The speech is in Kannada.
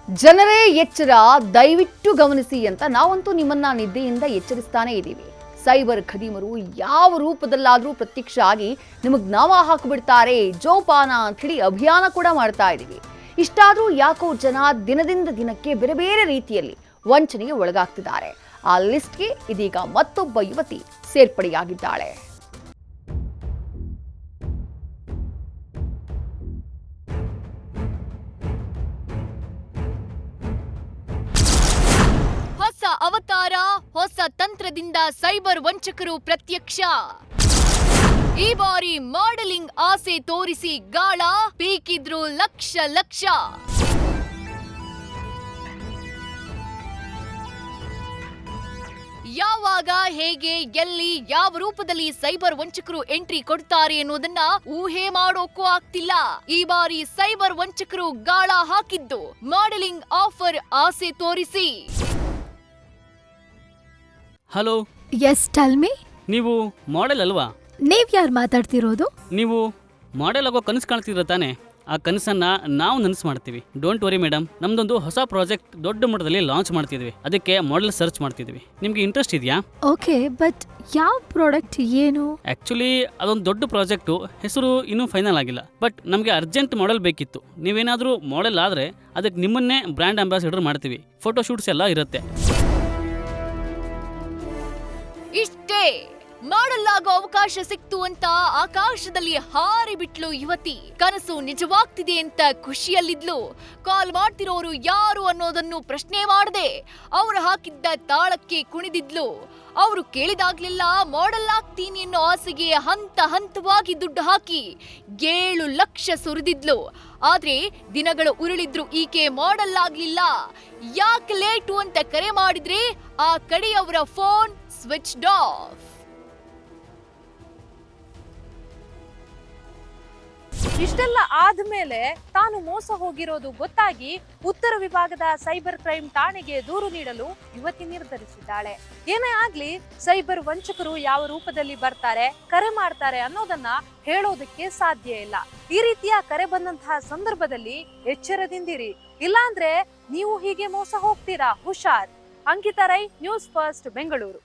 ಜನರೇ ಎಚ್ಚರ, ದಯವಿಟ್ಟು ಗಮನಿಸಿ ಅಂತ ನಾವಂತೂ ನಿಮ್ಮನ್ನ ನಿದ್ದೆಯಿಂದ ಎಚ್ಚರಿಸ್ತಾನೆ ಇದ್ದೀವಿ. ಸೈಬರ್ ಖದೀಮರು ಯಾವ ರೂಪದಲ್ಲಾದರೂ ಪ್ರತ್ಯಕ್ಷ ಆಗಿ ನಿಮಗೆ ನಾಮ ಹಾಕಿಬಿಡ್ತಾರೆ, ಜೋಪಾನ ಅಂತೇಳಿ ಅಭಿಯಾನ ಕೂಡ ಮಾಡ್ತಾ ಇದ್ದೀವಿ. ಇಷ್ಟಾದರೂ ಯಾಕೋ ಜನ ದಿನದಿಂದ ದಿನಕ್ಕೆ ಬೇರೆ ಬೇರೆ ರೀತಿಯಲ್ಲಿ ವಂಚನೆಗೆ ಒಳಗಾಗ್ತಿದ್ದಾರೆ. ಆ ಲಿಸ್ಟ್ಗೆ ಇದೀಗ ಮತ್ತೊಬ್ಬ ಯುವತಿ ಸೇರ್ಪಡೆಯಾಗಿದ್ದಾಳೆ. ಹೊಸ ಅವತಾರ, ಹೊಸ ತಂತ್ರದಿಂದ ಸೈಬರ್ ವಂಚಕರು ಪ್ರತ್ಯಕ್ಷ. ಈ ಬಾರಿ ಮಾಡೆಲಿಂಗ್ ಆಸೆ ತೋರಿಸಿ ಗಾಳ ಪೀಕಿದ್ರು ಲಕ್ಷ ಲಕ್ಷ. ಯಾವಾಗ, ಹೇಗೆ, ಎಲ್ಲಿ, ಯಾವ ರೂಪದಲ್ಲಿ ಸೈಬರ್ ವಂಚಕರು ಎಂಟ್ರಿ ಕೊಡ್ತಾರೆ ಅನ್ನೋದನ್ನ ಊಹೆ ಮಾಡೋಕ್ಕೂ ಆಗ್ತಿಲ್ಲ. ಈ ಬಾರಿ ಸೈಬರ್ ವಂಚಕರು ಗಾಳ ಹಾಕಿದ್ದು ಮಾಡೆಲಿಂಗ್ ಆಫರ್ ಆಸೆ ತೋರಿಸಿ. Hello, yes tell me. ನೀವು ಮಾಡೆಲ್ ಅಲ್ವಾ? ನೀವ್ ಯಾರು ಮಾತಾಡ್ತಿರೋದು? ನೀವು ಮಾಡೆಲ್ ಆಗೋ ಕನಸು ಕಾಣ್ತಿದ್ರ ತಾನೆ? ಆ ಕನಸನ್ನ ನಾವು ನನಸು ಮಾಡ್ತೀವಿ. ಡೋಂಟ್ ವರಿ ಮೇಡಮ್, ನಮ್ದೊಂದು ಹೊಸ ಪ್ರಾಜೆಕ್ಟ್ ದೊಡ್ಡ ಮಟ್ಟದಲ್ಲಿ ಲಾಂಚ್ ಮಾಡ್ತಿದ್ವಿ. ಅದಕ್ಕೆ ಮಾಡೆಲ್ ಸರ್ಚ್ ಮಾಡ್ತಿದ್ವಿ. ನಿಮ್ಗೆ ಇಂಟ್ರೆಸ್ಟ್ ಇದೆಯಾ? ಓಕೆ, ಬಟ್ ಯಾವ ಪ್ರಾಡಕ್ಟ್ ಏನು? ಆಕ್ಚುಲಿ ಅದೊಂದು ದೊಡ್ಡ ಪ್ರಾಜೆಕ್ಟು, ಹೆಸರು ಇನ್ನೂ ಫೈನಲ್ ಆಗಿಲ್ಲ. ಬಟ್ ನಮಗೆ ಅರ್ಜೆಂಟ್ ಮಾಡೆಲ್ ಬೇಕಿತ್ತು. ನೀವೇನಾದರೂ ಮಾಡೆಲ್ ಆದರೆ ಅದಕ್ಕೆ ನಿಮ್ಮನ್ನೇ ಬ್ರ್ಯಾಂಡ್ ಅಂಬಾಸಿಡರ್ ಮಾಡ್ತೀವಿ. ಫೋಟೋ ಶೂಟ್ಸ್ ಎಲ್ಲ ಇರುತ್ತೆ. ಇಷ್ಟೇ, ಮಾಡೆಲ್ ಆಗೋ ಅವಕಾಶ ಸಿಕ್ತು ಅಂತ ಆಕಾಶದಲ್ಲಿ ಹಾರಿ ಬಿಟ್ಲು ಯುವತಿ. ಕನಸು ನಿಜವಾಗ್ತಿದೆ ಅಂತ ಖುಷಿಯಲ್ಲಿದ್ಲು. ಕಾಲ್ ಮಾಡ್ತಿರೋರು ಯಾರು ಅನ್ನೋದನ್ನು ಪ್ರಶ್ನೆ ಮಾಡದೆ ಅವ್ರು ಹಾಕಿದ್ದ ತಾಳಕ್ಕೆ ಕುಣಿದಿದ್ಲು. ಅವರು ಕೇಳಿದಾಗ್ಲೆಲ್ಲ ಮಾಡೆಲ್ ಆಗ್ತೀನಿ ಅನ್ನೋ ಆಸೆಗೆ ಹಂತ ಹಂತವಾಗಿ ದುಡ್ಡು ಹಾಕಿ 7 ಲಕ್ಷ ಸುರಿದಿದ್ಲು. ಆದ್ರೆ ದಿನಗಳು ಉರುಳಿದ್ರು ಈಕೆ ಮಾಡೆಲ್ ಆಗ್ಲಿಲ್ಲ. ಯಾಕೆ ಲೇಟು ಅಂತ ಕರೆ ಮಾಡಿದ್ರೆ ಆ ಕಡೆಯವರ ಫೋನ್ ಸ್ವಿಚ್ಡ್ ಆಫ್. ಇಷ್ಟೆಲ್ಲ ಆದ್ಮೇಲೆ ತಾನು ಮೋಸ ಹೋಗಿರೋದು ಗೊತ್ತಾಗಿ ಉತ್ತರ ವಿಭಾಗದ ಸೈಬರ್ ಕ್ರೈಮ್ ಠಾಣೆಗೆ ದೂರು ನೀಡಲು ಯುವತಿ ನಿರ್ಧರಿಸಿದ್ದಾಳೆ. ಏನೇ ಆಗ್ಲಿ, ಸೈಬರ್ ವಂಚಕರು ಯಾವ ರೂಪದಲ್ಲಿ ಬರ್ತಾರೆ, ಕರೆ ಮಾಡ್ತಾರೆ ಅನ್ನೋದನ್ನ ಹೇಳೋದಕ್ಕೆ ಸಾಧ್ಯ ಇಲ್ಲ. ಈ ರೀತಿಯ ಕರೆ ಬಂದಂತಹ ಸಂದರ್ಭದಲ್ಲಿ ಎಚ್ಚರದಿಂದಿರಿ, ಇಲ್ಲಾಂದ್ರೆ ನೀವು ಹೀಗೆ ಮೋಸ ಹೋಗ್ತೀರಾ. ಹುಷಾರ್. Ankita Rai, News First, Bengaluru.